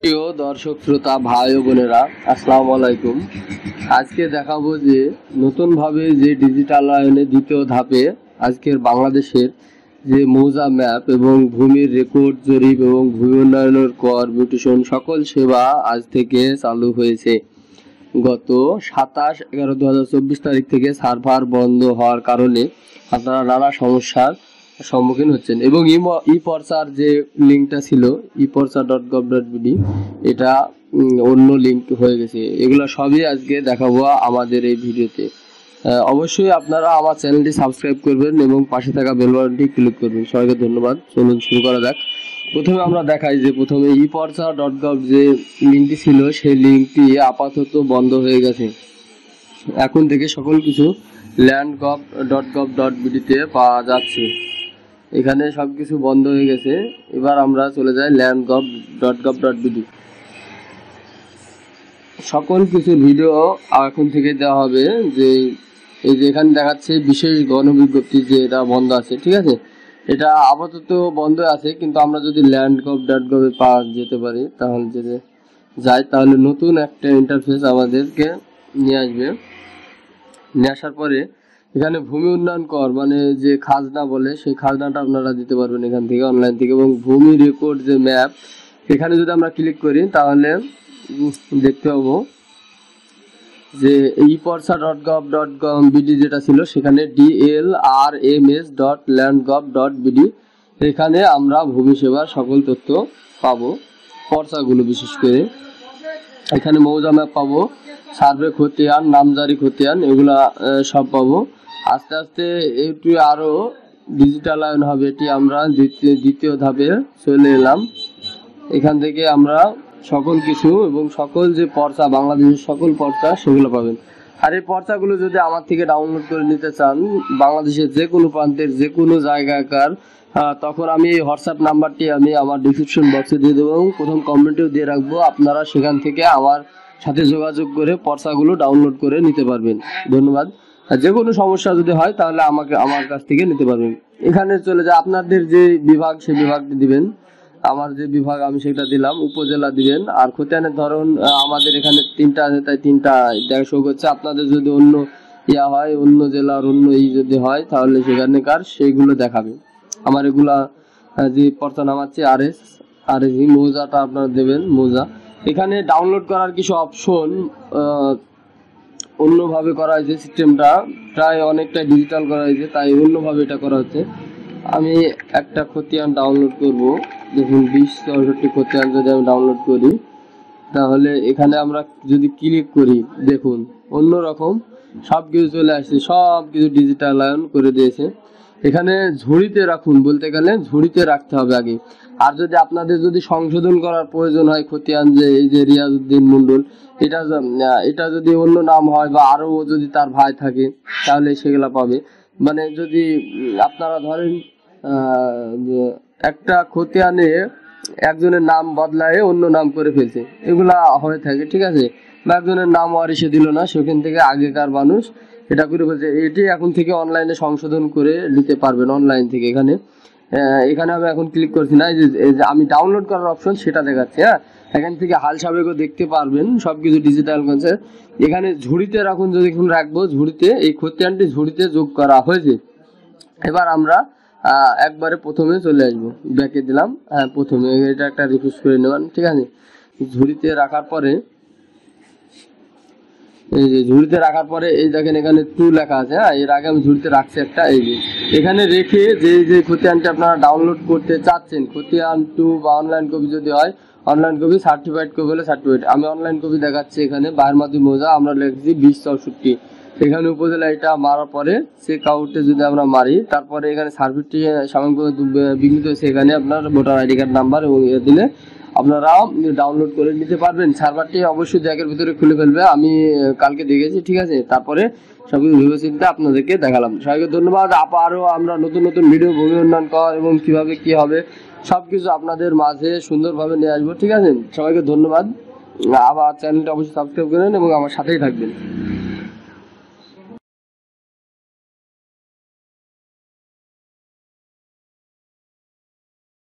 প্রিয় দর্শক শ্রোতা ভাই ও বোনেরা, আসসালামু আলাইকুম। আজকে দেখাবো যে নতুনভাবে যে ডিজিটালায়নের দ্বিতীয় ধাপে আজকের বাংলাদেশের যে মৌজা ম্যাপ এবং ভূমির রেকর্ড জরিপ এবং ভূমি উন্নয়নের কর মিউটেশন সকল সেবা আজ থেকে চালু হয়েছে। গত 27/11/2024 তারিখ থেকে সার্ভার বন্ধ হওয়ার কারণে আপনারা নানা সমস্যার সম্মুখীন হচ্ছেন এবং ই পর্চার যে লিঙ্কটা ছিল iporcha.gov.bd এটা অন্য লিঙ্ক হয়ে গেছে। এগুলো সবই আজকে দেখাবো আমাদের এই ভিডিওতে। অবশ্যই আপনারা আমার চ্যানেলটি সাবস্ক্রাইব করবেন এবং পাশে থাকা বেল বাটনটি ক্লিক করবেন। সবাইকে ধন্যবাদ। চলুন শুরু করা যাক। প্রথমে আমরা দেখাই যে প্রথমে iporcha.gov যে লিঙ্কটি ছিল সেই লিঙ্কটি আপাতত বন্ধ হয়ে গেছে। এখন থেকে সকল কিছু landgov.gov.bd তে পাওয়া যাচ্ছে। এখানে সবকিছু বন্ধ হয়ে গেছে। এবার আমরা চলে যাই landgov.gov.bd। সকল কিছু ভিডিও এখন থেকে দেওয়া হবে। যে এই যে এখানে দেখাচ্ছে বিশেষ গণবিজ্ঞপ্তি যে এটা বন্ধ আছে, ঠিক আছে, এটা আপাতত বন্ধ আছে, কিন্তু আমরা যদি landgov.gov এ পাওয়া যেতে পারি তাহলে যদি যাই তাহলে নতুন একটা ইন্টারফেস আমাদেরকে নিয়ে আসবে। নিয়ে আসার পরে এখানে ভূমি উন্নয়ন কর মানে যে খাজনা বলে সেই খাজনাটা আপনারা দিতে পারবেন এখান থেকে অনলাইন থেকে। এবং ভূমি রেকর্ড যে ম্যাপ এখানে যদি আমরা ক্লিক করি তাহলে দেখতে পাবো যে iporcha.gov.bd যেটা ছিল সেখানে dlrms.landgov.bd এখানে আমরা ভূমি সেবার সকল তথ্য পাবো, পর্চাগুলো বিশেষ করে। এখানে মৌজা ম্যাপ পাবো, সার্ভে খতিয়ান, নামজারি খতিয়ান, এগুলা সব পাবো। আস্তে আস্তে একটু আরো ডিজিটালায়ন হবে। এটি আমরা দ্বিতীয় ধাপে চলে এলাম। এখান থেকে আমরা সকল কিছু এবং সকল যে পর্চা, বাংলাদেশের সকল পর্চা সেগুলো পাবেন। আর এই পর্চাগুলো যদি আমার থেকে ডাউনলোড করে নিতে চান বাংলাদেশের যে কোনো প্রান্তের যে কোনো জায়গাকার, তখন আমি এই হোয়াটসঅ্যাপ নাম্বারটি আমি আমার ডিসক্রিপশন বক্সে দিয়ে দেবো এবং প্রথম কমেন্টেও দিয়ে রাখবো। আপনারা সেখান থেকে আমার সাথে যোগাযোগ করে পর্চাগুলো ডাউনলোড করে নিতে পারবেন। ধন্যবাদ। আর যে কোনো সমস্যা যদি হয় তাহলে আমার কাছ থেকে নিতে পারবেন। এখানে চলে যায় আপনাদের যে বিভাগ সেই বিভাগটি দিবেন। আমার যে বিভাগ আমি সেটা দিলাম, উপজেলা দিবেন। আর খতিয়ানের ধরন আমাদের এখানে 3টা আছে, তাই 3টা শো করছে। আপনাদের যদি অন্য হয়, অন্য জেলার অন্য যদি হয় তাহলে সেখানেকার সেইগুলো দেখাবে। আমার এগুলা যে পর্চা নামাচ্ছি RS মৌজাটা আপনারা দেবেন। মৌজা এখানে ডাউনলোড করার কিছু অপশন অন্যভাবে করা হয়েছে। সিস্টেমটা প্রায় অনেকটা ডিজিটাল করা হয়েছে, তাই অন্যভাবে এটা করা হচ্ছে। আমি একটা খতিয়ান ডাউনলোড করব। দেখুন 2064 খতিয়ান যদি আমি ডাউনলোড করি তাহলে এখানে আমরা যদি ক্লিক করি দেখুন অন্যরকম সব কিছু চলে আসছে, সব কিছু ডিজিটালায়ন করে দিয়েছে। এখানে ঝুড়িতে রাখুন বলতে গেলে ঝুড়িতে রাখতে হবে আগে। আর যদি আপনাদের যদি সংশোধন করার প্রয়োজন হয় খতিয়ান, যে এই যে রিয়াজউদ্দিন মন্ডল, এটা যদি অন্য নাম হয় বা আরো যদি তার ভাই থাকে তাহলে সেগুলা পাবে। মানে যদি আপনারা ধরেন একটা খতিয়ানে একজনের নাম বদলায় অন্য নাম করে ফেলছে, এগুলা হয়ে থাকে, ঠিক আছে, বা একজনের নাম ওয়ারিশে দিল না, সেখান থেকে আগেকার মানুষ এটা করে ফেলছে। এটি এখন থেকে অনলাইনে সংশোধন করে নিতে পারবেন অনলাইন থেকে। এখানে আমি এখন ক্লিক করছি না, যে আমি ডাউনলোড করার অপশন সেটা দেখাচ্ছি। হ্যাঁ, এখান থেকে হাল সাবেকও দেখতে পারবেন, সবকিছু ডিজিটাল করছে। এখানে ঝুড়িতে রাখুন, যদি এখন রাখবো ঝুড়িতে, এই খতিয়ানটি ঝুড়িতে যোগ করা হয়েছে। এবার আমরা একবারে প্রথমে চলে আসবো, ব্যাকে দিলাম। হ্যাঁ, প্রথমে এটা একটা রিফ্রেশ করে নেবেন, ঠিক আছে। ঝুড়িতে রাখার পরে এই যে ঝুড়িতে রাখার পরে এই দেখেন এখানে 2 লেখা আছে। হ্যাঁ, এর আগে আমি ঝুড়িতে রাখছি একটা। এই যে এখানে রেখে যে খতিয়ানটা আপনারা ডাউনলোড করতে চাচ্ছেন, খতিয়ান 2 বা অনলাইন কপি যদি হয় অনলাইন কপি, সার্টিফাইড কপি হলে সার্টিফাইড। আমি অনলাইন কপি দেখাচ্ছি। এখানে বাহারমাদি মৌজা আমরা লিখছি 2064। এখানে উপজেলা এটা মারার পরে চেক আউটে যদি আমরা মারি, তারপরে এখানে সার্ভিসটি সাময়িকভাবে বিঘ্নিত হয়েছে, এখানে আপনার ভোটার আইডি কার্ড নাম্বার এবং দিলে আপনারা ডাউনলোড করে নিতে পারবেন। সার্ভারটি অবশ্যই ব্যাগের ভিতরে খুলে ফেলবে, আমি কালকে দেখেছি, ঠিক আছে। তারপরে সবকিছু ভেবে চিন্তে আপনাদেরকে দেখালাম। সবাইকে ধন্যবাদ। আরও আমরা নতুন নতুন ভিডিও ভূমি উন্নয়ন কর এবং কিভাবে কি হবে সবকিছু আপনাদের মাঝে সুন্দরভাবে নিয়ে আসবো, ঠিক আছে। সবাইকে ধন্যবাদ। আবার চ্যানেলটা অবশ্যই সাবস্ক্রাইব করেন এবং আমার সাথেই থাকবেন।